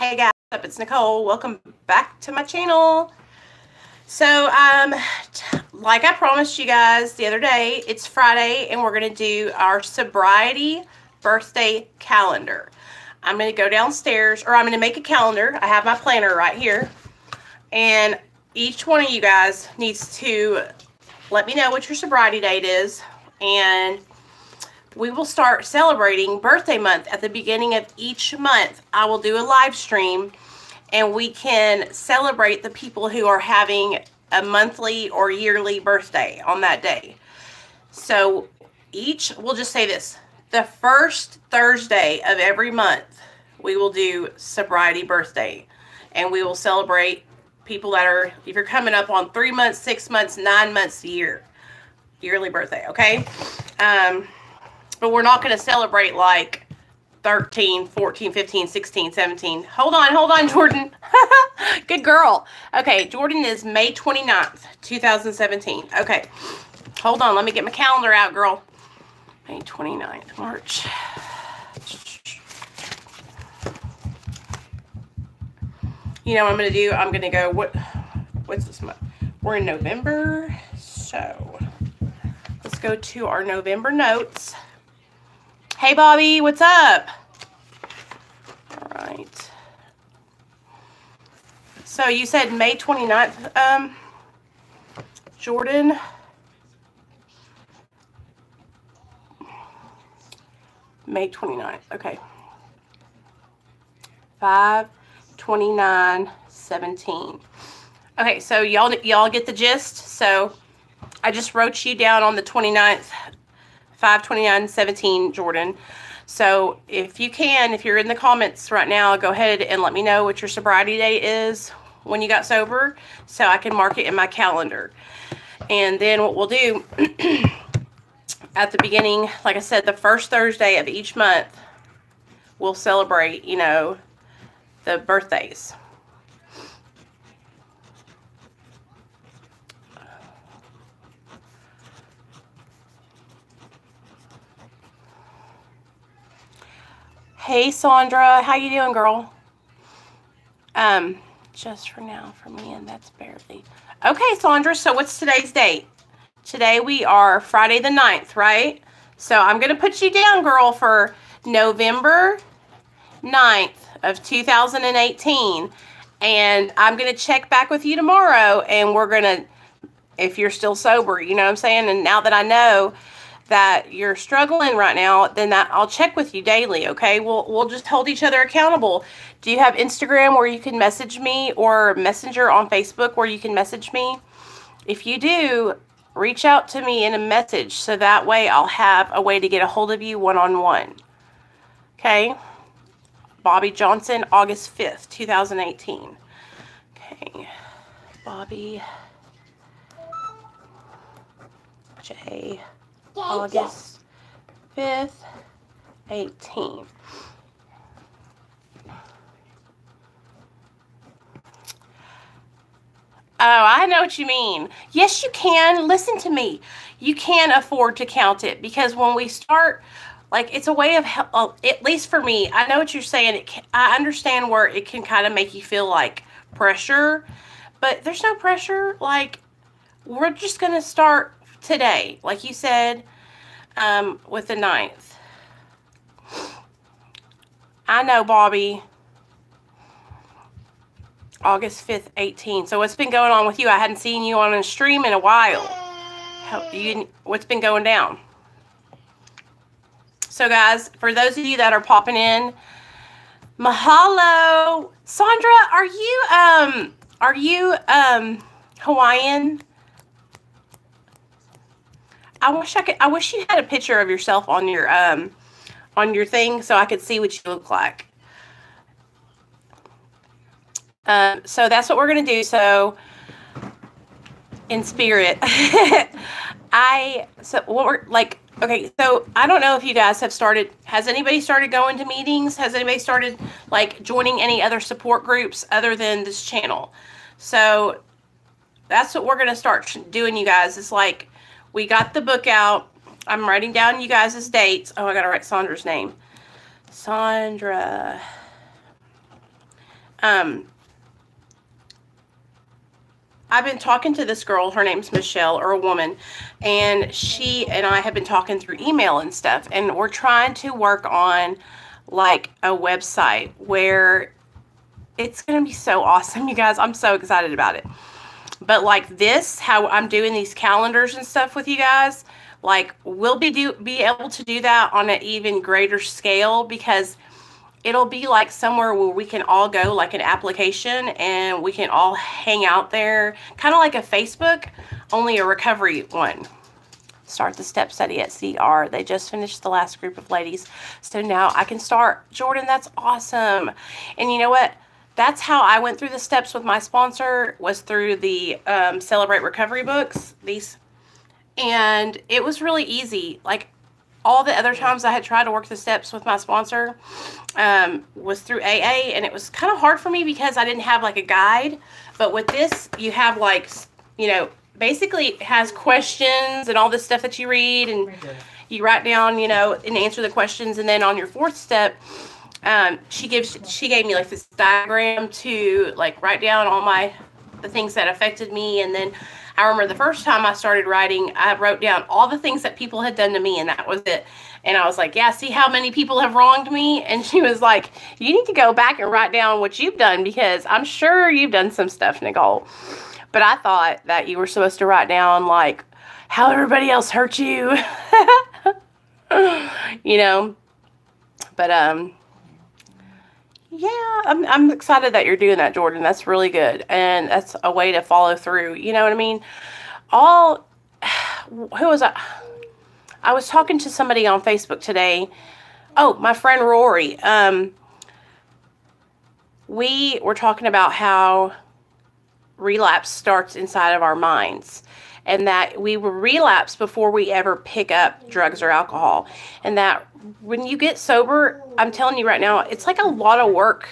Hey guys, it's Nicole. Welcome back to my channel. So, like I promised you guys the other day, it's Friday and we're going to do our sobriety birthday calendar. I'm going to go downstairs, or I'm going to make a calendar. I have my planner right here. And each one of you guys needs to let me know what your sobriety date is. And we will start celebrating birthday month at the beginning of each month. I will do a live stream and we can celebrate the people who are having a monthly or yearly birthday on that day. So we'll just say this, the first Thursday of every month, we will do sobriety birthday and we will celebrate people that are, if you're coming up on 3 months, 6 months, 9 months a year, yearly birthday, okay? But we're not going to celebrate like 13, 14, 15, 16, 17. Hold on, Jordan. Good girl. Okay, Jordan is May 29th, 2017. Okay, hold on. Let me get my calendar out, girl. May 29th, March. You know what I'm going to do? I'm going to go, what's this month? We're in November, so let's go to our November notes. Hey, Bobby, what's up? All right. So you said May 29th, Jordan. May 29th, okay. 5/29/17. Okay, so y'all get the gist. So I just wrote you down on the 29th. 5/29/17, Jordan. So if you're in the comments right now, go ahead and let me know what your sobriety date is when you got sober so I can mark it in my calendar. And then what we'll do at the beginning, like I said, the first Thursday of each month, we'll celebrate, you know, the birthdays. Hey, Sandra. How you doing, girl? Just for now, for me, and that's barely. Okay, Sandra, so what's today's date? Today we are Friday the 9th, right? So I'm going to put you down, girl, for November 9th of 2018. And I'm going to check back with you tomorrow, and we're going to, if you're still sober, you know what I'm saying? And now that I know that you're struggling right now, then I'll check with you daily, okay? We'll just hold each other accountable. Do you have Instagram where you can message me, or Messenger on Facebook where you can message me? If you do, reach out to me in a message so that way I'll have a way to get a hold of you one-on-one. Okay? Bobby Johnson, August 5th, 2018. Okay. Bobby J. August 5th, 18. Oh, I know what you mean. Yes, you can. Listen to me. You can afford to count it, because when we start, like, it's a way of help, at least for me. I know what you're saying. I understand where it can kind of make you feel like pressure, but there's no pressure. Like, we're just going to start today, like you said, with the 9th. I know, Bobby. August 5th, 18. So what's been going on with you? I hadn't seen you on a stream in a while. What's been going down? So guys, for those of you that are popping in, mahalo. Sandra, are you Hawaiian? I wish you had a picture of yourself on your thing so I could see what you look like. So that's what we're going to do. So in spirit, okay, so I don't know if you guys have started, has anybody started going to meetings? Has anybody started like joining any other support groups other than this channel? So that's what we're going to start doing, you guys. It's like, we got the book out. I'm writing down you guys' dates. Oh, I got to write Sandra's name. Sandra. I've been talking to this girl, her name's Michelle, or a woman, and she and I have been talking through email and stuff, and we're trying to work on like a website where it's going to be so awesome, you guys. I'm so excited about it. But like this, how I'm doing these calendars and stuff with you guys, like we'll be able to do that on an even greater scale, because it'll be like somewhere where we can all go, like an application, and we can all hang out there, kind of like a Facebook, only a recovery one. Start the step study at CR. They just finished the last group of ladies, so now I can start. Jordan, that's awesome. And you know what? That's how I went through the steps with my sponsor, was through the Celebrate Recovery books, these. And it was really easy. Like all the other times I had tried to work the steps with my sponsor was through AA, and it was kind of hard for me because I didn't have like a guide. But with this, you have like, you know, basically it has questions and all this stuff that you read, and you write down, you know, and answer the questions. And then on your fourth step, she gave me like this diagram to like write down all the things that affected me. And then I remember the first time I started writing, I wrote down all the things that people had done to me, and that was it. And I was like, yeah, see how many people have wronged me? And she was like, you need to go back and write down what you've done, because I'm sure you've done some stuff, Nicole. But I thought that you were supposed to write down like how everybody else hurt you. You know. But yeah, I'm excited that you're doing that, Jordan. That's really good. And that's a way to follow through. You know what I mean? Who was I? I was talking to somebody on Facebook today. Oh, my friend Rory. We were talking about how relapse starts inside of our minds, and that we will relapse before we ever pick up drugs or alcohol. And that when you get sober, I'm telling you right now, it's like a lot of work.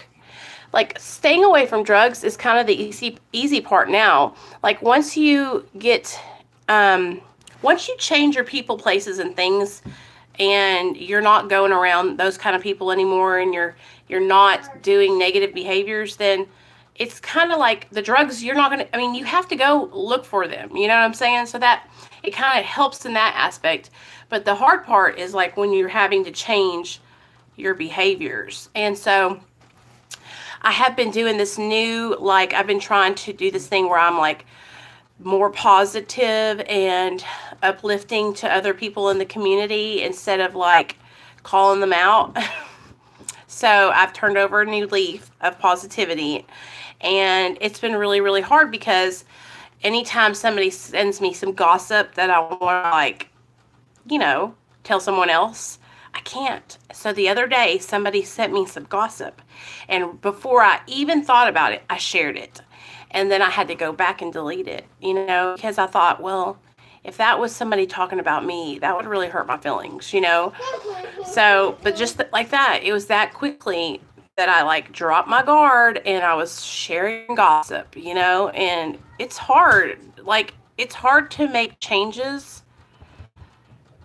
Like staying away from drugs is kind of the easy part now. Like once you get, once you change your people, places, and things, and you're not going around those kind of people anymore, and you're not doing negative behaviors, then it's kind of like the drugs, you're not going to, I mean, you have to go look for them. You know what I'm saying? So that it kind of helps in that aspect. But the hard part is like when you're having to change your behaviors. And so I have been doing this new, like I've been trying to do this thing where I'm like more positive and uplifting to other people in the community instead of like calling them out. So I've turned over a new leaf of positivity. And it's been really, really hard, because anytime somebody sends me some gossip that I want to, like, you know, tell someone else, I can't. So the other day, somebody sent me some gossip. And before I even thought about it, I shared it. And then I had to go back and delete it, you know, because I thought, well, if that was somebody talking about me, that would really hurt my feelings, you know. So, but just like that, it was that quickly that I like dropped my guard and I was sharing gossip, you know. And it's hard, like it's hard to make changes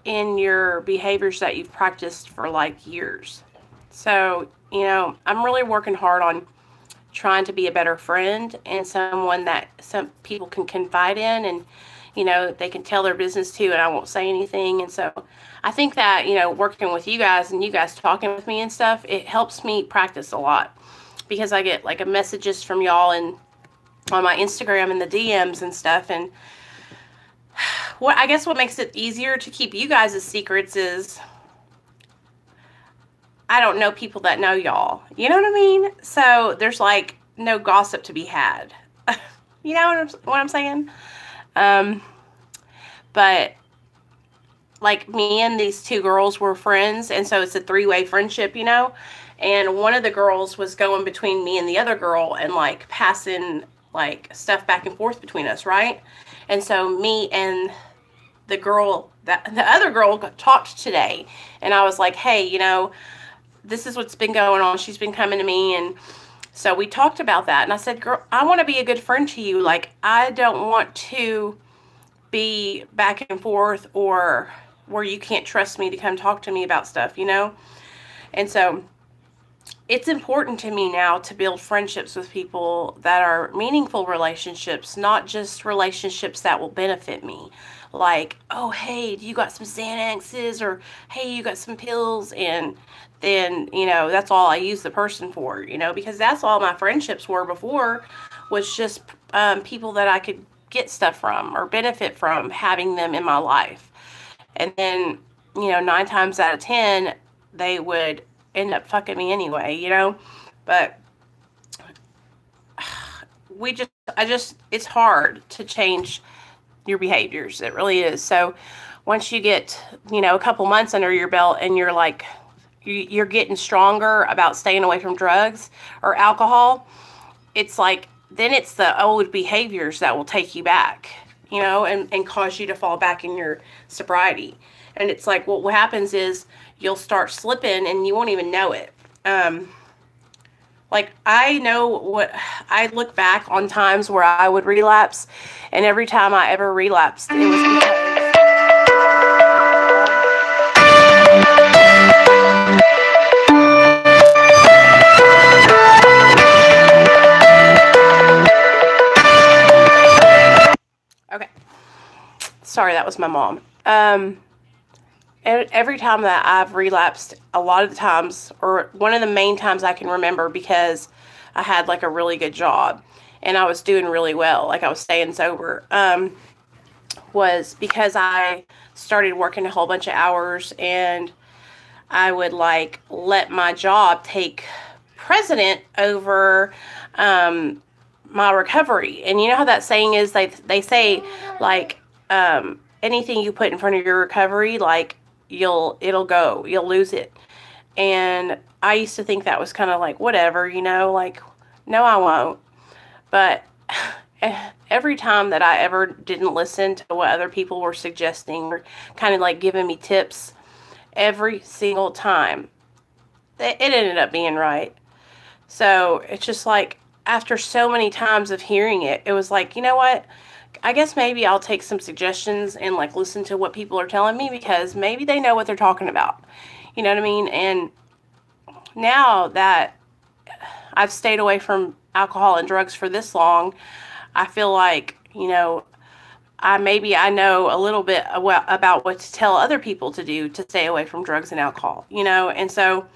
in your behaviors that you've practiced for like years. So, you know, I'm really working hard on trying to be a better friend and someone that some people can confide in, and you know, they can tell their business to, and I won't say anything. And so I think that, you know, working with you guys and you guys talking with me and stuff, it helps me practice a lot, because I get like messages from y'all and on my Instagram and the DMs and stuff. And what I guess what makes it easier to keep you guys' secrets is I don't know people that know y'all. You know what I mean? So there's like no gossip to be had. You know what I'm saying? But like me and these two girls were friends, and so it's a three-way friendship, you know. And one of the girls was going between me and the other girl and like passing like stuff back and forth between us, right? And so me and the other girl talked today, and I was like, hey, you know, this is what's been going on. She's been coming to me, and so we talked about that. And I said, girl, I want to be a good friend to you. Like, I don't want to be back and forth or where you can't trust me to come talk to me about stuff, you know? And so it's important to me now to build friendships with people that are meaningful relationships, not just relationships that will benefit me. Like, oh, hey, you got some Xanaxes, or hey, you got some pills, and then, that's all I use the person for, because that's all my friendships were before, was just people that I could get stuff from or benefit from having them in my life. And then, 9 times out of 10, they would end up fucking me anyway, but it's hard to change your behaviors. It really is. So once you get, a couple months under your belt and you're like, you're getting stronger about staying away from drugs or alcohol, it's like, then it's the old behaviors that will take you back, and cause you to fall back in your sobriety. And it's like, what happens is you'll start slipping and you won't even know it. Like, I look back on times where I would relapse, and every time I ever relapsed, it was because okay. Sorry, that was my mom. Every time that I've relapsed, a lot of the times, or one of the main times I can remember, because I had like a really good job and I was doing really well, like I was staying sober, was because I started working a whole bunch of hours, and I would like let my job take precedent over my recovery. And you know how that saying is, they say like anything you put in front of your recovery, like you'll lose it. And I used to think that was kind of like, whatever, like, no, I won't. But every time that I ever didn't listen to what other people were suggesting, or kind of like giving me tips, every single time it ended up being right. So it's just like, after so many times of hearing it, it was like, you know what? I guess maybe I'll take some suggestions and like listen to what people are telling me, because maybe they know what they're talking about. You know what I mean? And now that I've stayed away from alcohol and drugs for this long, I feel like, I know a little bit about what to tell other people to do to stay away from drugs and alcohol, and so,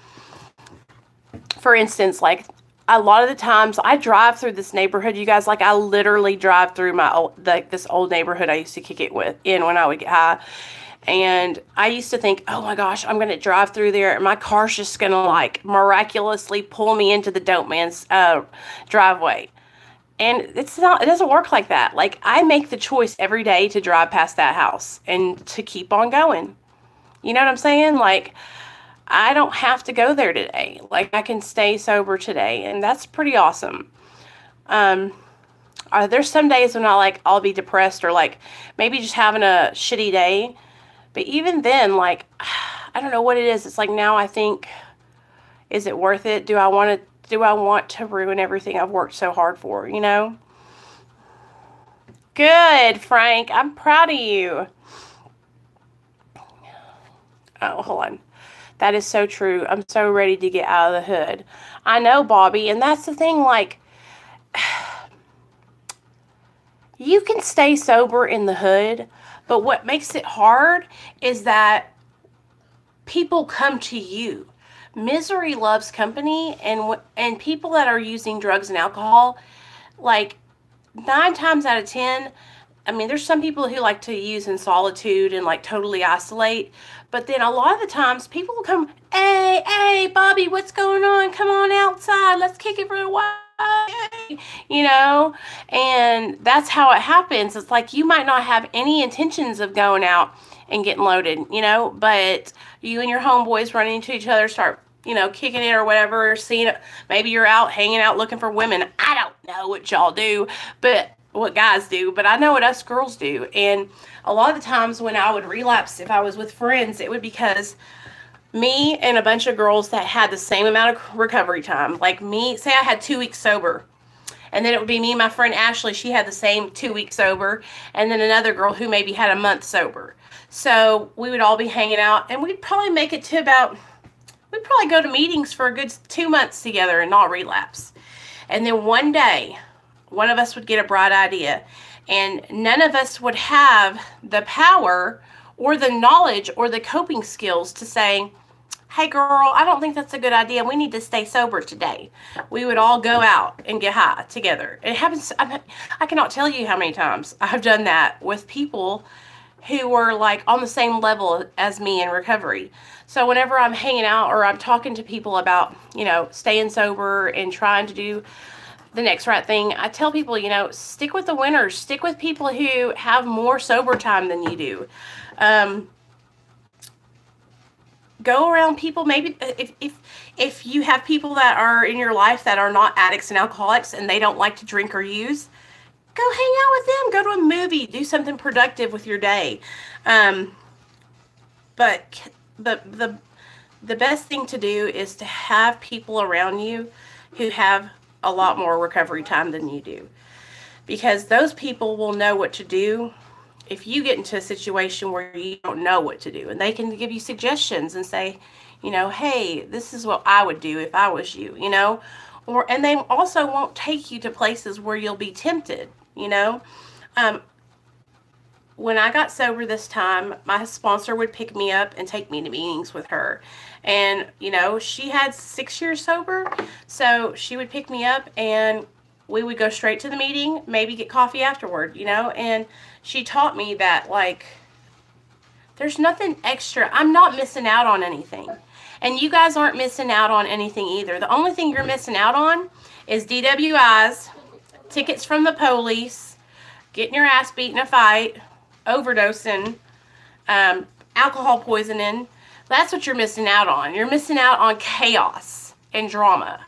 for instance, like, a lot of the times I drive through this neighborhood, you guys, like I literally drive through this old neighborhood I used to kick it in when I would get high. And I used to think, oh my gosh, I'm going to drive through there and my car's just going to like miraculously pull me into the dope man's driveway. And it doesn't work like that. Like, I make the choice every day to drive past that house and to keep on going. You know what I'm saying? Like, I don't have to go there today. Like, I can stay sober today, and that's pretty awesome. There's some days when I'll be depressed, or like maybe just having a shitty day. But even then, like, I don't know what it is. It's like, now I think, is it worth it? Do I want to ruin everything I've worked so hard for, Good, Frank. I'm proud of you. Oh, hold on. That is so true. I'm so ready to get out of the hood. I know, Bobby. And that's the thing, like, you can stay sober in the hood, but what makes it hard is that people come to you. Misery loves company, and people that are using drugs and alcohol, like, 9 times out of 10, I mean, there's some people who like to use in solitude and like totally isolate, but then a lot of the times people will come, hey, Bobby, what's going on? Come on outside. Let's kick it for a while, and that's how it happens. It's like, you might not have any intentions of going out and getting loaded, but you and your homeboys running into each other, start, kicking it or whatever, seeing it. Maybe you're out hanging out looking for women. I don't know what y'all do, but what guys do, but I know what us girls do. And a lot of the times when I would relapse, if I was with friends, it would because me and a bunch of girls that had the same amount of recovery time, like me, say I had 2 weeks sober, and then it would be me and my friend Ashley. She had the same 2 weeks sober, and then another girl who maybe had a month sober. So we would all be hanging out, and we'd probably make it to about we'd probably go to meetings for a good 2 months together and not relapse. And then one day, one of us would get a bright idea, and none of us would have the power or the knowledge or the coping skills to say, hey girl, I don't think that's a good idea. We need to stay sober today. We would all go out and get high together. It happens, I cannot tell you how many times I've done that with people who were like on the same level as me in recovery. So whenever I'm hanging out or I'm talking to people about, you know, staying sober and trying to do the next right thing, I tell people, you know, stick with the winners. Stick with people who have more sober time than you do. Go around people, maybe if you have people that are in your life that are not addicts and alcoholics and they don't like to drink or use, go hang out with them. Go to a movie. Do something productive with your day. But the best thing to do is to have people around you who have a lot more recovery time than you do. Because those people will know what to do if you get into a situation where you don't know what to do. And they can give you suggestions and say, you know, hey, this is what I would do if I was you, you know. And they also won't take you to places where you'll be tempted, you know. When I got sober this time, my sponsor would pick me up and take me to meetings with her. And, you know, she had 6 years sober, so she would pick me up and we would go straight to the meeting, maybe get coffee afterward, you know. And she taught me that, like, there's nothing extra. I'm not missing out on anything. And you guys aren't missing out on anything either. The only thing you're missing out on is DWIs, tickets from the police, getting your ass beat in a fight, overdosing, alcohol poisoning. That's what you're missing out on. You're missing out on chaos and drama.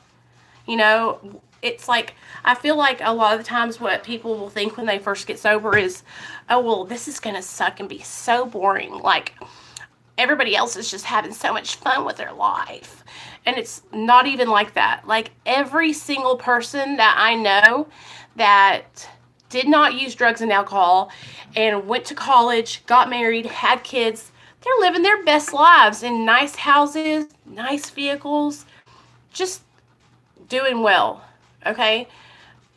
You know, it's like, I feel like a lot of the times what people will think when they first get sober is, oh, well, this is going to suck and be so boring. Like, everybody else is just having so much fun with their life. And it's not even like that. Like, every single person that I know that did not use drugs and alcohol and went to college, got married, had kids, they're living their best lives in nice houses, nice vehicles, just doing well, okay?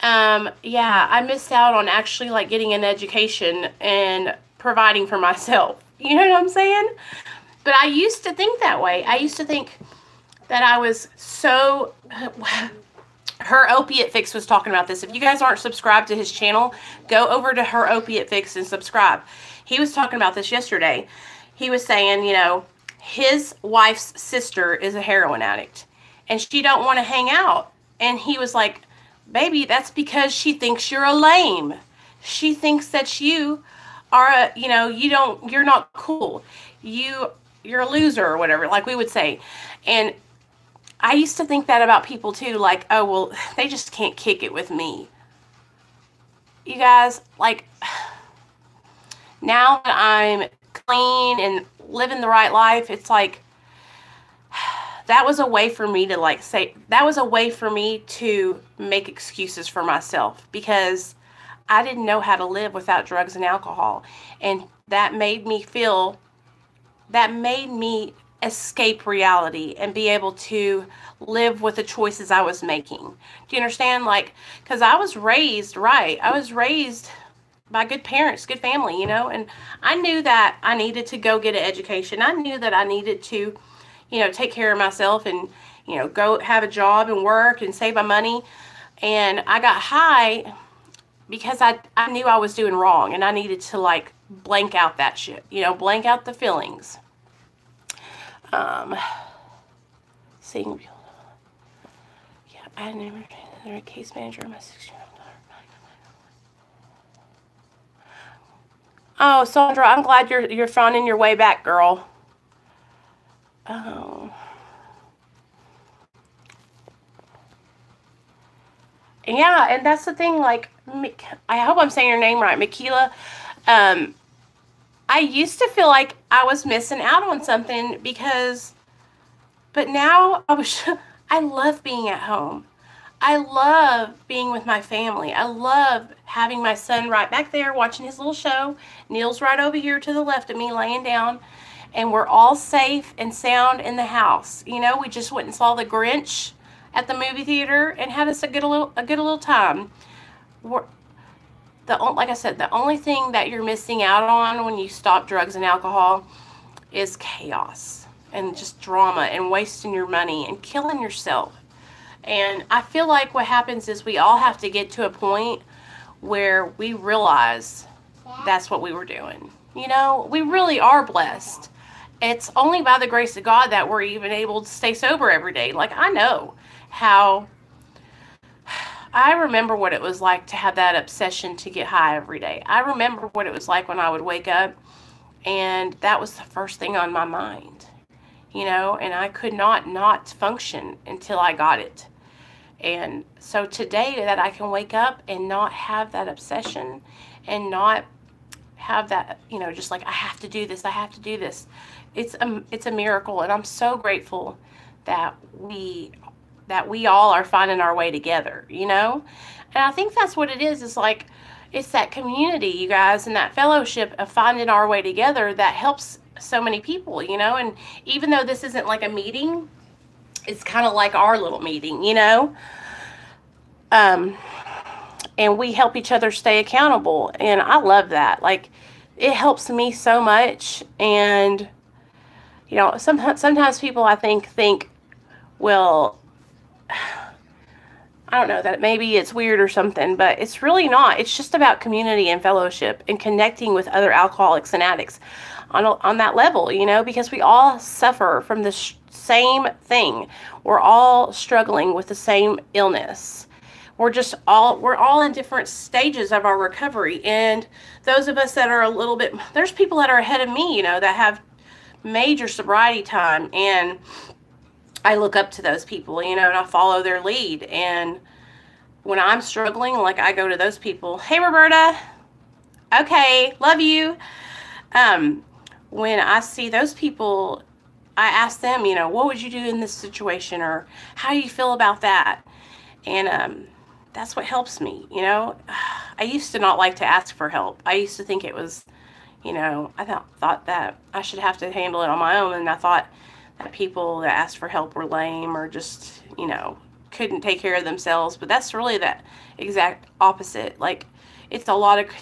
Yeah, I missed out on actually, like, getting an education and providing for myself. You know what I'm saying? But I used to think that way. I used to think that I was so... Her Opiate Fix was talking about this. If you guys aren't subscribed to his channel, go over to Her Opiate Fix and subscribe. He was talking about this yesterday. He was saying, you know, his wife's sister is a heroin addict, and she don't want to hang out. And he was like, baby, that's because she thinks you're a lame. She thinks that you are a, you know, you're not cool. You're a loser or whatever, like we would say. And I used to think that about people too, like, oh, well, they just can't kick it with me. You guys, like, now that I'm clean and living the right life, it's like, that was a way for me to, like, say, that was a way for me to make excuses for myself, because I didn't know how to live without drugs and alcohol. And that made me feel, that made me escape reality and be able to live with the choices I was making. Do you understand? Like, because I was raised right. I was raised by good parents, good family, you know, and I knew that I needed to go get an education. I knew that I needed to, you know, take care of myself and, you know, go have a job and work and save my money. And I got high because I knew I was doing wrong, and I needed to, like, blank out that shit, you know, blank out the feelings. Seeing, yeah, I never a case manager of my 6-year-old daughter. Oh, Sandra, I'm glad you're finding your way back, girl. Oh. Yeah, and that's the thing, like, I hope I'm saying your name right, Michaela. I used to feel like I was missing out on something but now I love being at home. I love being with my family. I love having my son right back there watching his little show. Neil's right over here to the left of me laying down. and we're all safe and sound in the house. You know, we just went and saw The Grinch at the movie theater and had us a good little time. Like I said, the only thing that you're missing out on when you stop drugs and alcohol is chaos and just drama and wasting your money and killing yourself. And I feel like what happens is we all have to get to a point where we realize that's what we were doing. You know, we really are blessed. It's only by the grace of God that we're even able to stay sober every day. Like, I know how, I remember what it was like to have that obsession to get high every day. I remember what it was like when I would wake up and that was the first thing on my mind, you know, and I could not function until I got it. And so today that I can wake up and not have that obsession and not have that, you know, just like, I have to do this, I have to do this. It's a miracle, and I'm so grateful that we all are finding our way together, you know? And I think that's what it is. It's like, it's that community, you guys, and that fellowship of finding our way together that helps so many people, you know? And even though this isn't like a meeting, it's kind of like our little meeting, you know? And we help each other stay accountable, and I love that. Like, it helps me so much. And you know, sometimes people, I think, well, I don't know, that maybe it's weird or something, but it's really not. It's just about community and fellowship and connecting with other alcoholics and addicts on that level, you know, because we all suffer from the same thing. We're all struggling with the same illness. We're all in different stages of our recovery. And those of us that are a little bit, there's people that are ahead of me, you know, that have major sobriety time, and I look up to those people, you know, and I follow their lead. And when I'm struggling, like, I go to those people. Hey, Roberta. Okay, love you. When I see those people, I ask them, you know, what would you do in this situation, or how do you feel about that? And that's what helps me, you know. I used to not like to ask for help. I used to think it was, you know, I thought that I should have to handle it on my own, and I thought that people that asked for help were lame or just, you know, couldn't take care of themselves. But that's really that exact opposite. Like, it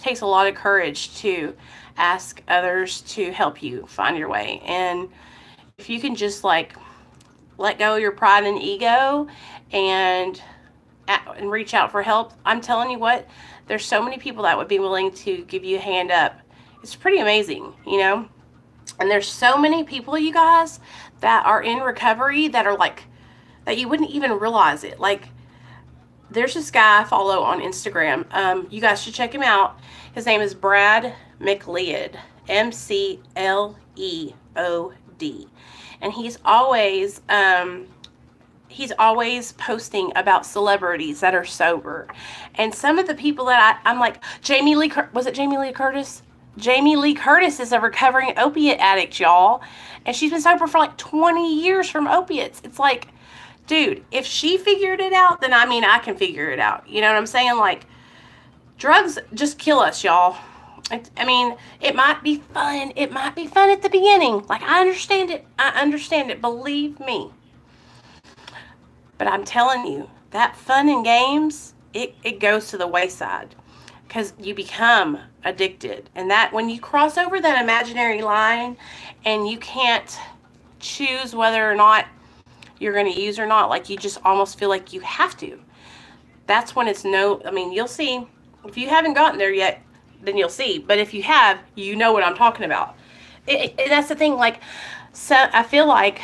takes a lot of courage to ask others to help you find your way. And if you can just, like, let go of your pride and ego and reach out for help, I'm telling you what, there's so many people that would be willing to give you a hand up. It's pretty amazing, you know. And there's so many people, you guys, that are in recovery that are like, that you wouldn't even realize it. Like, there's this guy I follow on Instagram. You guys should check him out. His name is Brad McLeod, McLeod. And he's always posting about celebrities that are sober. And some of the people that I'm like, Jamie Lee Curtis? Jamie Lee Curtis is a recovering opiate addict, y'all. And she's been sober for like 20 years from opiates. It's like, dude, if she figured it out, then I mean, I can figure it out. You know what I'm saying? Like, drugs just kill us, y'all. I mean, it might be fun. It might be fun at the beginning. Like, I understand it. Believe me. But I'm telling you, that fun and games, it goes to the wayside. Because you become addicted. And that, when you cross over that imaginary line and you can't choose whether or not you're going to use or not, like, you just almost feel like you have to, that's when it's I mean, you'll see. If you haven't gotten there yet, then you'll see. But if you have, you know what I'm talking about. And that's the thing. Like, so I feel like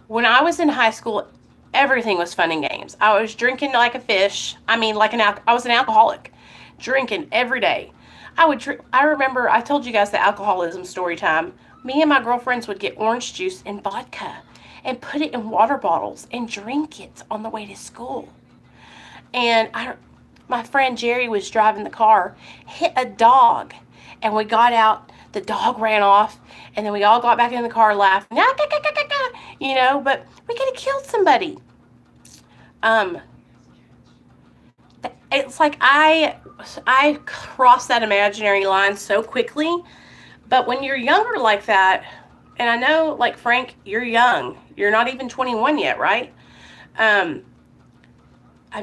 when I was in high school, everything was fun and games. I was drinking like a fish. I mean, I was an alcoholic, drinking every day. I remember, I told you guys the alcoholism story time. Me and my girlfriends would get orange juice and vodka and put it in water bottles and drink it on the way to school. And my friend Jerry was driving the car, hit a dog, and we got out. The dog ran off, and then we all got back in the car laughing, you know, but we could have killed somebody. It's like I crossed that imaginary line so quickly, But when you're younger like that, and I know, like, Frank, you're young. You're not even 21 yet, right? I'm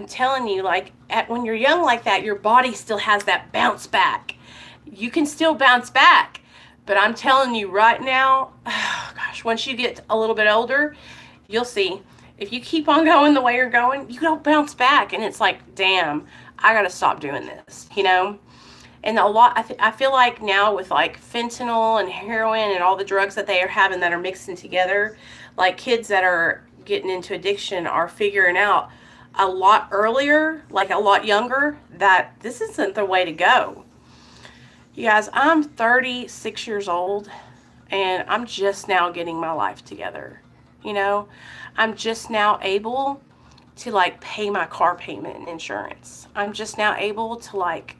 telling you, like, when you're young like that, your body still has that bounce back. You can still bounce back. But I'm telling you right now, oh gosh, once you get a little bit older, you'll see. If you keep on going the way you're going, you don't bounce back. And it's like, damn, I got to stop doing this, you know? And a lot, I feel like now with like fentanyl and heroin and all the drugs that they are having that are mixing together, like kids that are getting into addiction are figuring out a lot earlier, like a lot younger, that this isn't the way to go. You guys, I'm 36 years old and I'm just now getting my life together. You know, I'm just now able to like pay my car payment and insurance. I'm just now able to like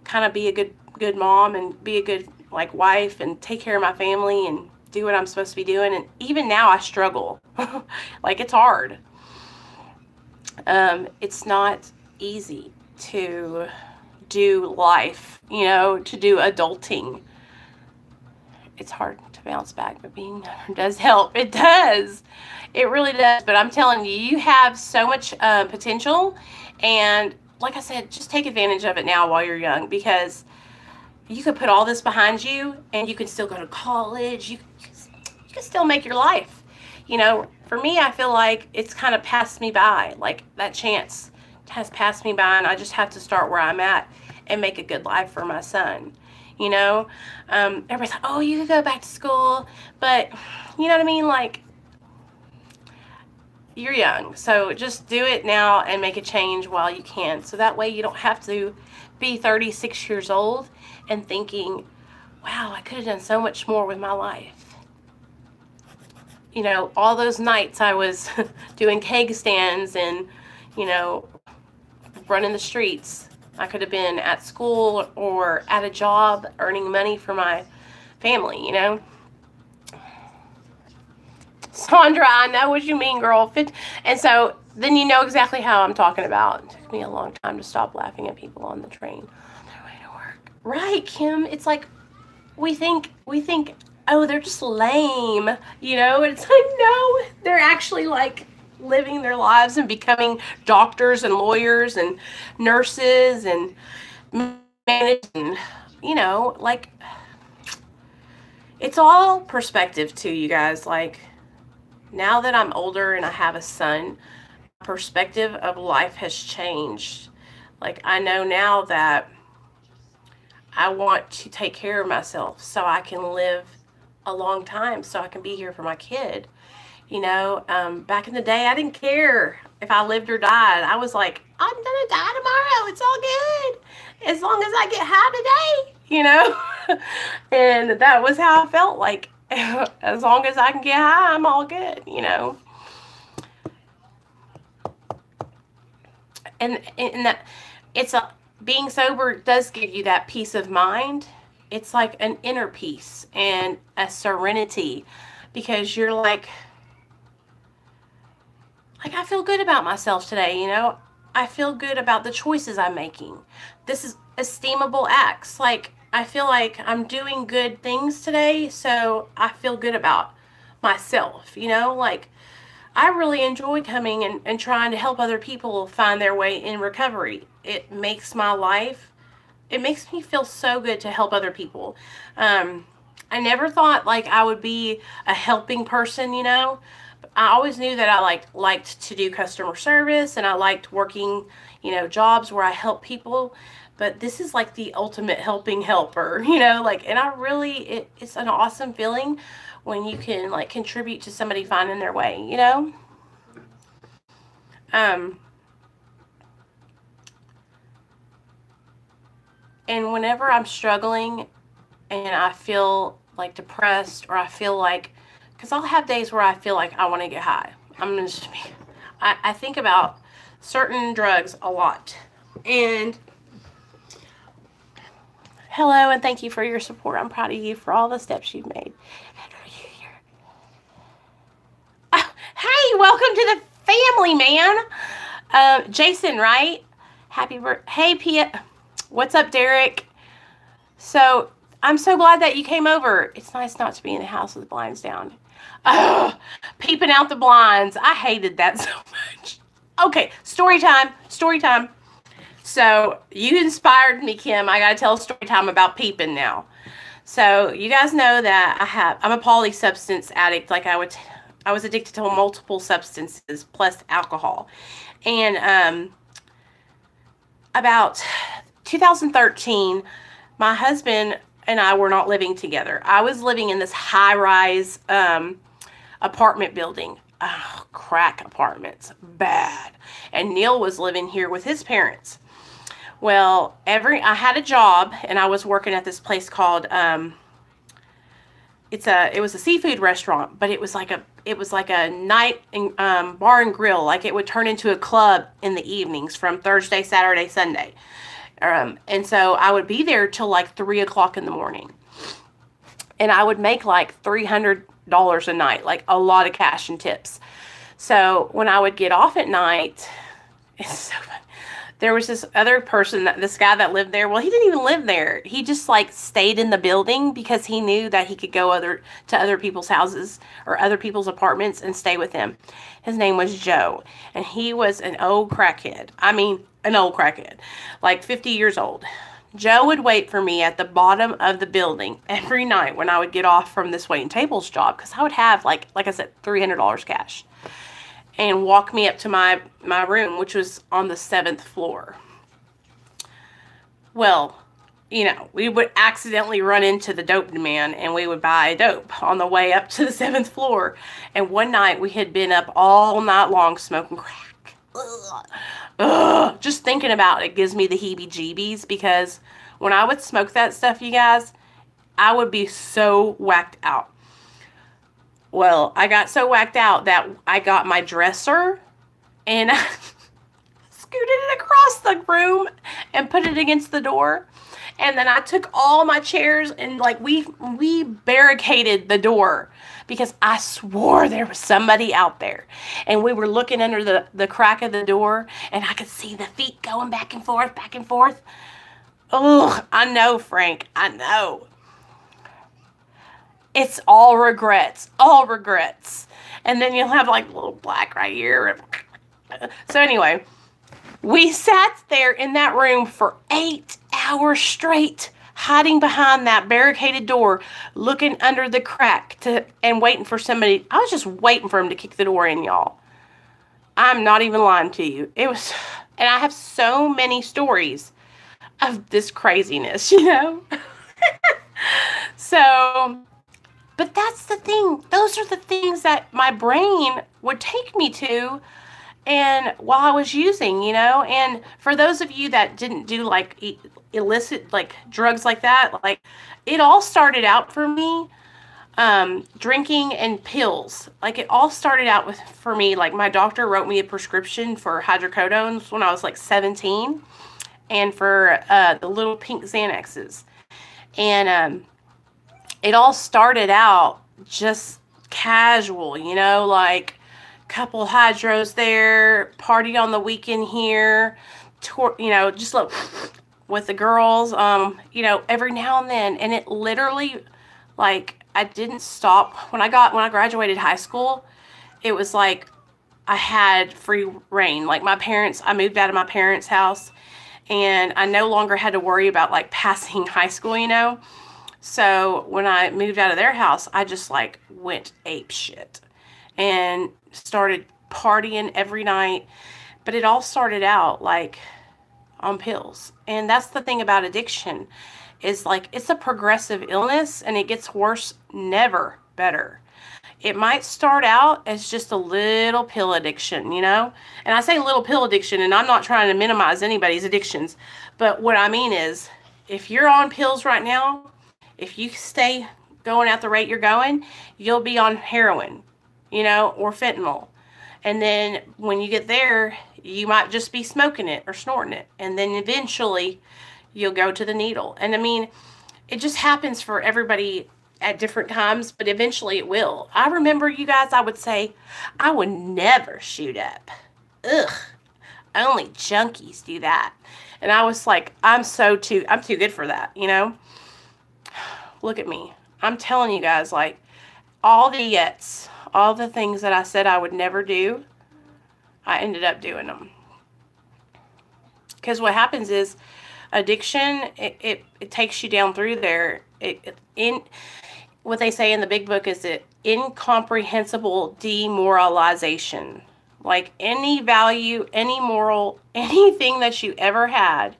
kind of be a good mom and be a good like wife and take care of my family and do what I'm supposed to be doing. And even now I struggle. Like, it's hard. It's not easy to do life, you know, to do adulting. It's hard to bounce back, but being does help. It does. It really does. But I'm telling you, you have so much potential. And like I said, just take advantage of it now while you're young, because you could put all this behind you and you can still go to college. You can still make your life. You know, for me, I feel like it's kind of passed me by. Like, that chance has passed me by, and I just have to start where I'm at and make a good life for my son. You know, everybody's like, oh, you could go back to school, but you know what I mean? Like, you're young, so just do it now and make a change while you can. So that way you don't have to be 36 years old and thinking, wow, I could have done so much more with my life. You know, all those nights I was doing keg stands and, you know, running the streets. I could have been at school or at a job earning money for my family, you know. Sandra, I know what you mean, girl. And so then you know exactly how I'm talking about. It took me a long time to stop laughing at people on the train on their way to work. Right, Kim? It's like we think, oh, they're just lame, you know? And it's like, no, they're actually like living their lives and becoming doctors and lawyers and nurses and managing, you know, like, it's all perspective too, you guys. Like, now that I'm older and I have a son, perspective of life has changed. Like, I know now that I want to take care of myself so I can live a long time, so I can be here for my kid. You know, back in the day, I didn't care if I lived or died. I was like, I'm gonna die tomorrow. It's all good. As long as I get high today, you know? And that was how I felt. Like, as long as I can get high, I'm all good, you know? And that it's being sober does give you that peace of mind. It's like an inner peace and a serenity, because you're like I feel good about myself today, you know? I feel good about the choices I'm making. This is esteemable acts. Like, I feel like I'm doing good things today, so I feel good about myself, you know? Like, I really enjoy coming and trying to help other people find their way in recovery. It makes my life, it makes me feel so good to help other people. I never thought, like, I would be a helping person, you know? I always knew that I liked to do customer service, and I liked working, you know, jobs where I help people. But this is like the ultimate helping helper, you know, like, and I really, it's an awesome feeling when you can like contribute to somebody finding their way, you know? And whenever I'm struggling and I feel like depressed, or I feel like, because I'll have days where I feel like I want to get high. I think about certain drugs a lot. And hello, and thank you for your support. I'm proud of you for all the steps you've made. Hey, welcome to the family, man. Jason, right? Happy birthday. Hey, Pia. What's up, Derek? So, I'm so glad that you came over. It's nice not to be in the house with the blinds down. Oh, peeping out the blinds. I hated that so much. Okay, story time. Story time. So you inspired me, Kim. I got to tell a story time about peeping now. So you guys know that I'm a polysubstance addict. Like I was addicted to multiple substances plus alcohol. And about 2013, my husband and I were not living together. I was living in this high-rise apartment building. Oh, crack apartments. Bad. And Neil was living here with his parents. Well, I had a job, and I was working at this place called it was a seafood restaurant, but it was like a night bar and grill. Like it would turn into a club in the evenings from Thursday, Saturday, Sunday. And so I would be there till like 3 o'clock in the morning. And I would make like $300 a night, like a lot of cash and tips. So when I would get off at night, it's so fun. There was this other person, this guy that lived there. Well, he didn't even live there. He just like stayed in the building because he knew that he could go to other people's houses or other people's apartments and stay with them. His name was Joe, and he was an old crackhead. I mean, an old crackhead, like 50 years old. Joe would wait for me at the bottom of the building every night when I would get off from this waiting tables job, because I would have, like I said, $300 cash, and walk me up to my room, which was on the 7th floor. Well, you know, we would accidentally run into the dope man, and we would buy dope on the way up to the 7th floor. And one night we had been up all night long smoking crack. Ugh. Ugh. Just thinking about it gives me the heebie-jeebies, because when I would smoke that stuff, you guys, I would be so whacked out. Well, I got so whacked out that I got my dresser and I scooted it across the room and put it against the door. And then I took all my chairs and like we barricaded the door, because I swore there was somebody out there. And we were looking under the crack of the door, and I could see the feet going back and forth, back and forth. Oh, I know, Frank. I know. It's all regrets. All regrets. And then you'll have like a little black right here. So anyway, we sat there in that room for 8 hours straight, hiding behind that barricaded door, looking under the crack and waiting for somebody. I was just waiting for him to kick the door in, y'all. I'm not even lying to you. It was, and I have so many stories of this craziness, you know? So, but that's the thing. Those are the things that my brain would take me to, and while I was using, you know. And for those of you that didn't do like illicit like drugs like that, like it all started out for me drinking and pills. Like it all started out for me, like my doctor wrote me a prescription for hydrocodones when I was like 17, and for the little pink Xanaxes. And it all started out just casual, you know, like couple hydros there, party on the weekend here, you know, just like with the girls, you know, every now and then. And it literally, like, I didn't stop. When I graduated high school, it was like I had free reign. Like I moved out of my parents' house, and I no longer had to worry about like passing high school, you know. So when I moved out of their house, I just like went ape shit and started partying every night. But it all started out like on pills. And that's the thing about addiction, is like it's a progressive illness, and it gets worse, never better. It might start out as just a little pill addiction, you know? And I say little pill addiction, and I'm not trying to minimize anybody's addictions, but what I mean is, if you're on pills right now, if you stay going at the rate you're going, you'll be on heroin, you know, or fentanyl. And then when you get there, you might just be smoking it or snorting it. And then eventually you'll go to the needle. And I mean, it just happens for everybody at different times, but eventually it will. I remember, you guys, I would say, I would never shoot up. Ugh. Only junkies do that. And I was like, I'm too good for that, you know? look at me. I'm telling you guys, like, all the yets, all the things that I said I would never do, I ended up doing them. Because what happens is addiction, it takes you down through there. In what they say in the big book is it incomprehensible demoralization. Like any value, any moral, anything that you ever had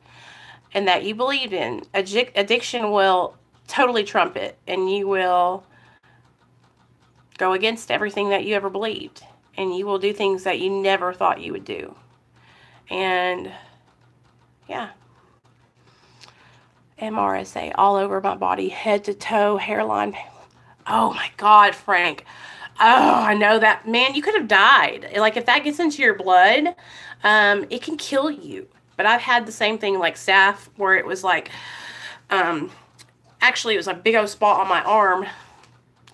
and that you believed in, addiction will totally trump it, and you will go against everything that you ever believed, and you will do things that you never thought you would do. And yeah, MRSA all over my body, head to toe, hairline. Oh my God, Frank. Oh, I know that. Man, you could have died. Like, if that gets into your blood, it can kill you. But I've had the same thing, like staph, where it was like, actually, it was a big old spot on my arm.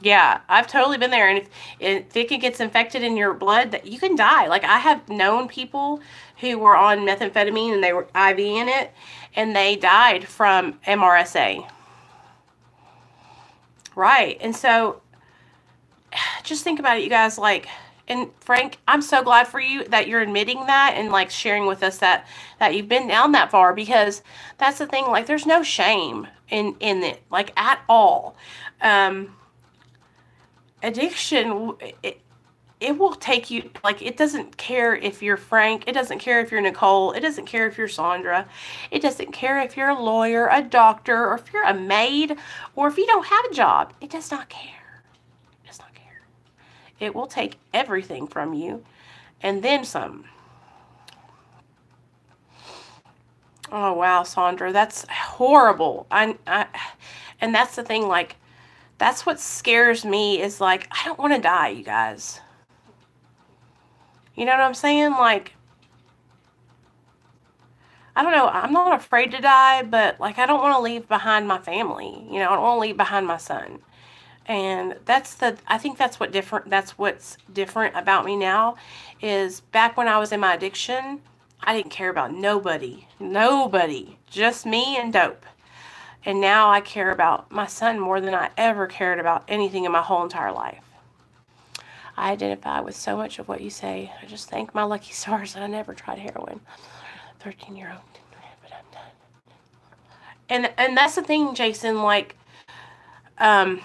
Yeah, I've totally been there. And if it gets infected in your blood, that you can die. Like, I have known people who were on methamphetamine and they were IV in it, and they died from MRSA. Right. And so just think about it, you guys. Like, and Frank, I'm so glad for you that you're admitting that and like sharing with us that you've been down that far, because that's the thing. Like, there's no shame in it, like, at all. Addiction, it will take you, like, it doesn't care if you're Frank, it doesn't care if you're Nicole, it doesn't care if you're Sandra, it doesn't care if you're a lawyer, a doctor, or if you're a maid, or if you don't have a job. It does not care. It does not care. It will take everything from you, and then some. Oh, wow, Sandra, that's horrible. And that's the thing, like, that's what scares me, is like, I don't want to die, you guys. You know what I'm saying? Like, I don't know. I'm not afraid to die, but like, I don't want to leave behind my family. You know, I don't want to leave behind my son. And I think that's what's different about me now, is back when I was in my addiction, I didn't care about nobody, just me and dope. And now I care about my son more than I ever cared about anything in my whole entire life. I identify with so much of what you say. I just thank my lucky stars that I never tried heroin. 13-year-old, but I'm done. And that's the thing, Jason, like, you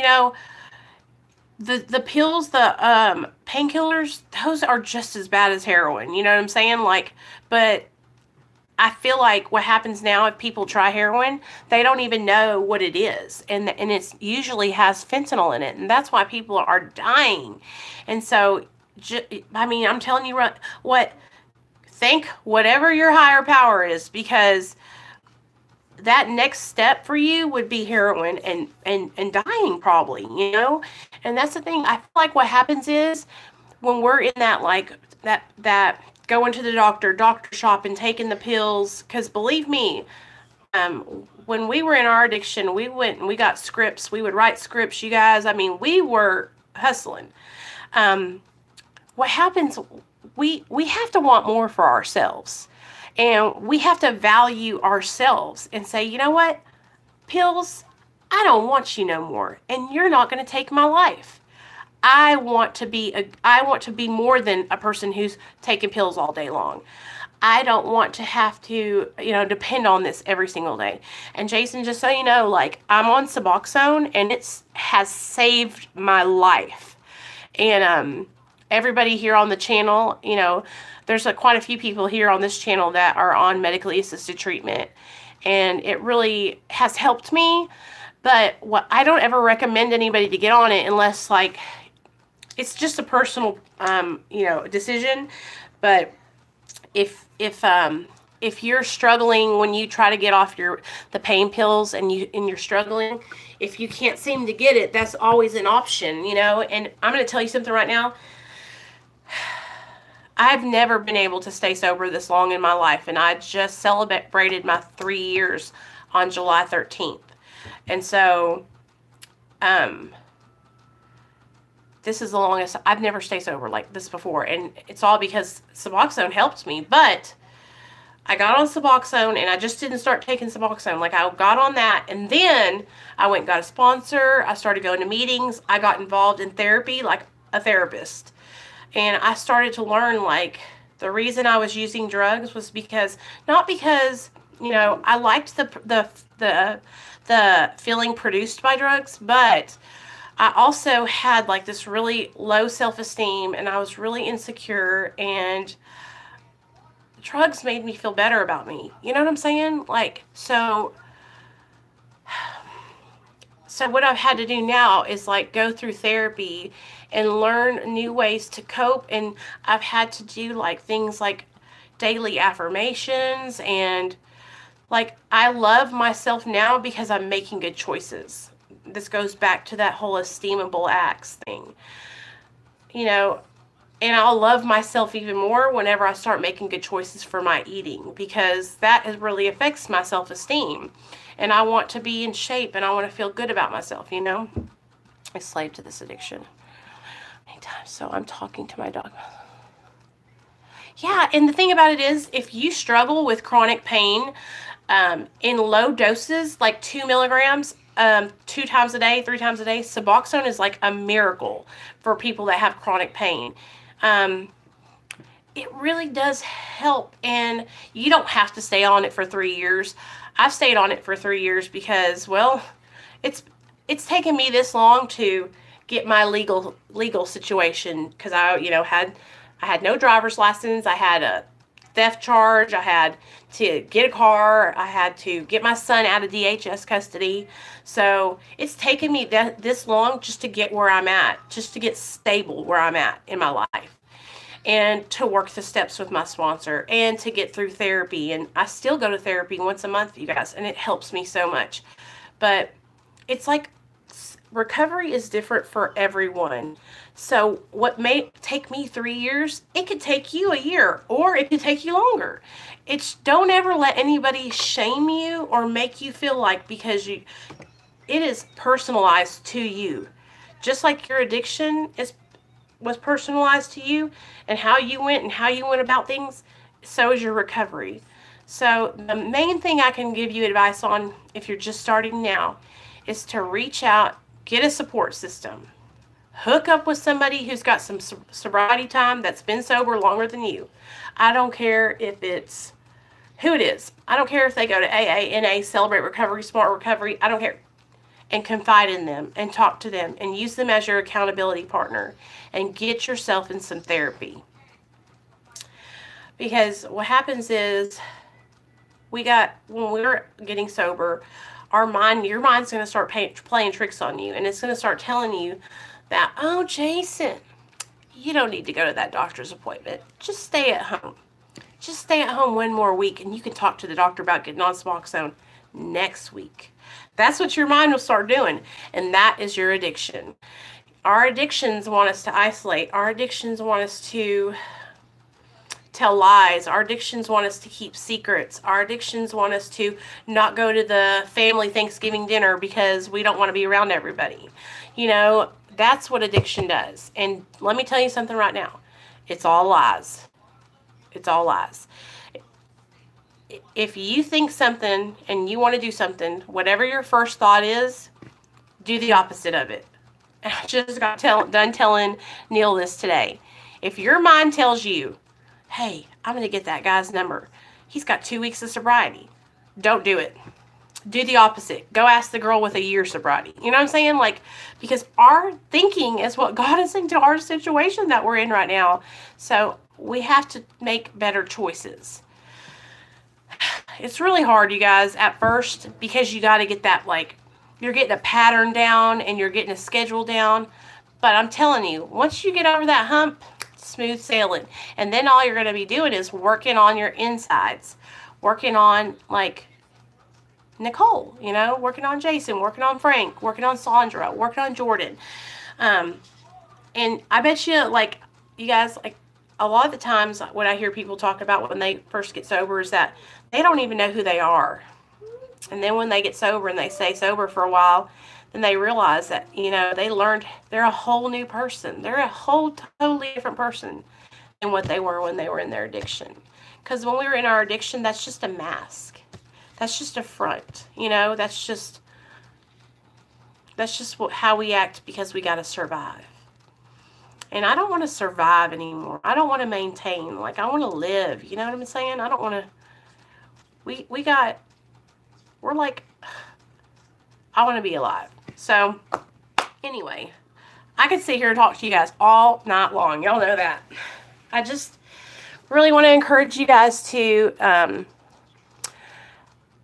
know, the pills, the painkillers, those are just as bad as heroin. You know what I'm saying? Like, but I feel like what happens now, if people try heroin, they don't even know what it is. And it usually has fentanyl in it. And that's why people are dying. And so, I mean, I'm telling you think whatever your higher power is, because that next step for you would be heroin and dying probably, you know? And that's the thing. I feel like what happens is when we're in that, like, that going to the doctor shop and taking the pills, because believe me, when we were in our addiction, we went and we got scripts. We would write scripts, you guys. I mean, we were hustling. What happens, we have to want more for ourselves, and we have to value ourselves and say, you know what, pills, I don't want you no more, and you're not going to take my life. I want to be more than a person who's taking pills all day long. I don't want to have to, you know, depend on this every single day. And Jason, just so you know, like, I'm on Suboxone, and it has saved my life. And everybody here on the channel, you know, there's quite a few people here on this channel that are on medically assisted treatment, and it really has helped me. But I don't ever recommend anybody to get on it unless, like, it's just a personal, you know, decision. But if you're struggling when you try to get off the pain pills and you're struggling, if you can't seem to get it, that's always an option, you know. And I'm going to tell you something right now. I've never been able to stay sober this long in my life, and I just celebrated my 3 years on July 13th. And so, this is the longest. I've never stayed sober like this before, and it's all because Suboxone helped me. But I got on Suboxone, and I just didn't start taking Suboxone. Like, I got on that, and then I went and got a sponsor. I started going to meetings. I got involved in therapy like a therapist. And I started to learn, like, the reason I was using drugs was because, not because, you know, I liked the feeling produced by drugs, but I also had like this really low self-esteem, and I was really insecure, and drugs made me feel better about me. You know what I'm saying? Like, so what I've had to do now is like go through therapy and learn new ways to cope. And I've had to do like things like daily affirmations, and like, I love myself now because I'm making good choices. This goes back to that whole esteemable acts thing, you know. And I'll love myself even more whenever I start making good choices for my eating, because that really affects my self-esteem. And I want to be in shape, and I want to feel good about myself, you know. I slave to this addiction. Anytime. So I'm talking to my dog. Yeah, and the thing about it is, if you struggle with chronic pain in low doses, like 2 milligrams, 2 times a day, 3 times a day, Suboxone is like a miracle for people that have chronic pain. It really does help, and you don't have to stay on it for 3 years. I've stayed on it for 3 years because, well, it's taken me this long to get my legal situation, because I, you know, I had no driver's license. I had a theft charge. I had to get a car. I had to get my son out of DHS custody. So it's taken me this long just to get where I'm at, just to get stable where I'm at in my life, and to work the steps with my sponsor, and to get through therapy. And I still go to therapy once a month, you guys, and it helps me so much. But it's like, recovery is different for everyone. So what may take me 3 years, it could take you a year, or it could take you longer. Don't ever let anybody shame you or make you feel like, because it is personalized to you. Just like your addiction was personalized to you, and how you went about things, so is your recovery. So the main thing I can give you advice on, if you're just starting now, is to reach out, get a support system. Hook up with somebody who's got some sobriety time, that's been sober longer than you. I don't care if it's who it is. I don't care if they go to AA, NA, Celebrate Recovery, Smart Recovery. I don't care. And confide in them, and talk to them, and use them as your accountability partner, and get yourself in some therapy. Because what happens is, when we're getting sober, your mind's going to start playing tricks on you, and it's going to start telling you that, oh, Jason, you don't need to go to that doctor's appointment. Just stay at home. Just stay at home 1 more week, and you can talk to the doctor about getting on Suboxone next week. That's what your mind will start doing, and that is your addiction. Our addictions want us to isolate. Our addictions want us to tell lies. Our addictions want us to keep secrets. Our addictions want us to not go to the family Thanksgiving dinner because we don't want to be around everybody. You know, that's what addiction does. And let me tell you something right now. It's all lies. It's all lies. If you think something and you want to do something, whatever your first thought is, do the opposite of it. And I just got done telling Neil this today. If your mind tells you, hey, I'm going to get that guy's number, he's got 2 weeks of sobriety, don't do it. Do the opposite. Go ask the girl with a year sobriety. You know what I'm saying? Like, because our thinking is what got us into our situation that we're in right now. So we have to make better choices. It's really hard, you guys, at first, because you got to get that, like, you're getting a pattern down and you're getting a schedule down. But I'm telling you, once you get over that hump, smooth sailing. And then all you're going to be doing is working on your insides. Working on, like, Nicole, you know, working on Jason, working on Frank, working on Sandra, working on Jordan. And I bet you, like, you guys, like, a lot of the times what I hear people talk about when they first get sober is that they don't even know who they are. And then when they get sober and they stay sober for a while, then they realize that, you know, they learned they're a whole new person. They're a whole totally different person than what they were when they were in their addiction. Because when we were in our addiction, that's just a mask. That's just a front, you know? That's just how we act because we got to survive. And I don't want to survive anymore. I don't want to maintain. Like, I want to live. You know what I'm saying? I don't want to... We're like... I want to be alive. So, anyway, I could sit here and talk to you guys all night long. Y'all know that. I just really want to encourage you guys to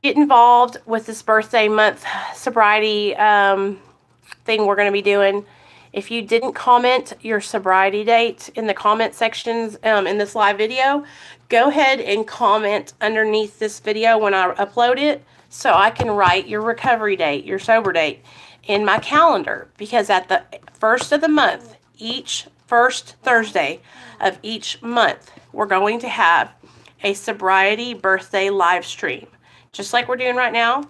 get involved with this birthday month sobriety thing we're going to be doing. If you didn't comment your sobriety date in the comment sections in this live video, go ahead and comment underneath this video when I upload it so I can write your recovery date, your sober date in my calendar. Because at the first of the month, each first Thursday of each month, we're going to have a sobriety birthday live stream, just like we're doing right now.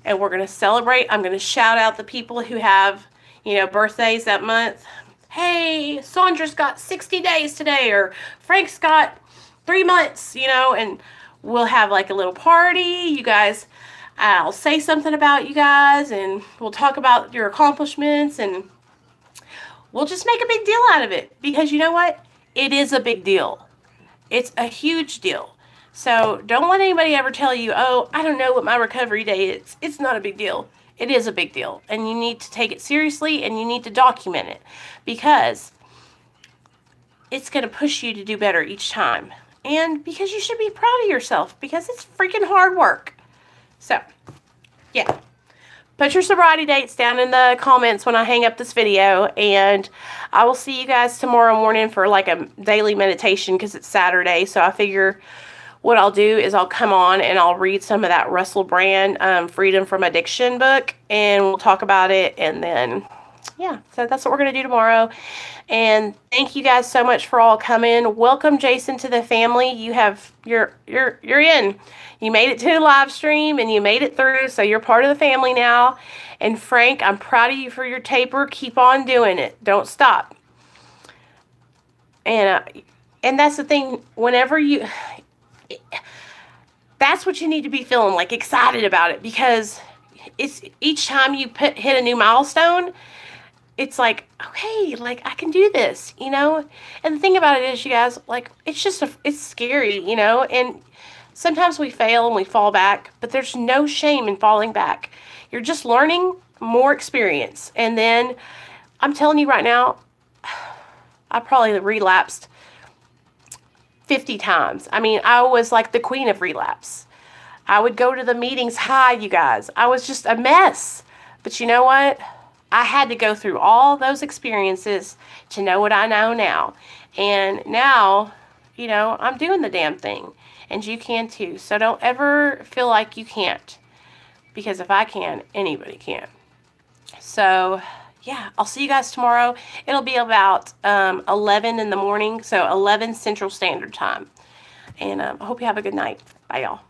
And we're going to celebrate. I'm going to shout out the people who have, you know, birthdays that month. Hey, Sandra's got 60 days today, or Frank's got 3 months, you know, and we'll have like a little party. You guys, I'll say something about you guys, and we'll talk about your accomplishments, and we'll just make a big deal out of it. Because you know what? It is a big deal. It's a huge deal. So don't let anybody ever tell you, oh, I don't know what my recovery day is. It's not a big deal. It is a big deal, and you need to take it seriously, and you need to document it, because it's going to push you to do better each time, and because you should be proud of yourself, because it's freaking hard work. So, yeah, put your sobriety dates down in the comments when I hang up this video, and I will see you guys tomorrow morning for like a daily meditation, because it's Saturday. So I figure what I'll do is I'll come on and I'll read some of that Russell Brand Freedom from Addiction book, and we'll talk about it. And then, yeah, so that's what we're going to do tomorrow. And thank you guys so much for all coming. Welcome, Jason, to the family. You're in. You made it to the live stream, and you made it through, so you're part of the family now. And Frank, I'm proud of you for your taper. Keep on doing it. Don't stop. And that's the thing. Whenever you... That's what you need to be feeling, like, excited about it, because it's each time you hit a new milestone, it's like, okay, like, I can do this, you know. And the thing about it is, you guys, like, it's scary, you know, and sometimes we fail and we fall back, but there's no shame in falling back. You're just learning more experience. And then I'm telling you right now, I probably relapsed 50 times. I mean, I was like the queen of relapse. I would go to the meetings high, you guys. I was just a mess. But you know what? I had to go through all those experiences to know what I know now. And now, you know, I'm doing the damn thing. And you can too. So don't ever feel like you can't. Because if I can, anybody can. So, yeah, I'll see you guys tomorrow. It'll be about 11 in the morning, so 11 Central Standard Time. And I hope you have a good night. Bye, y'all.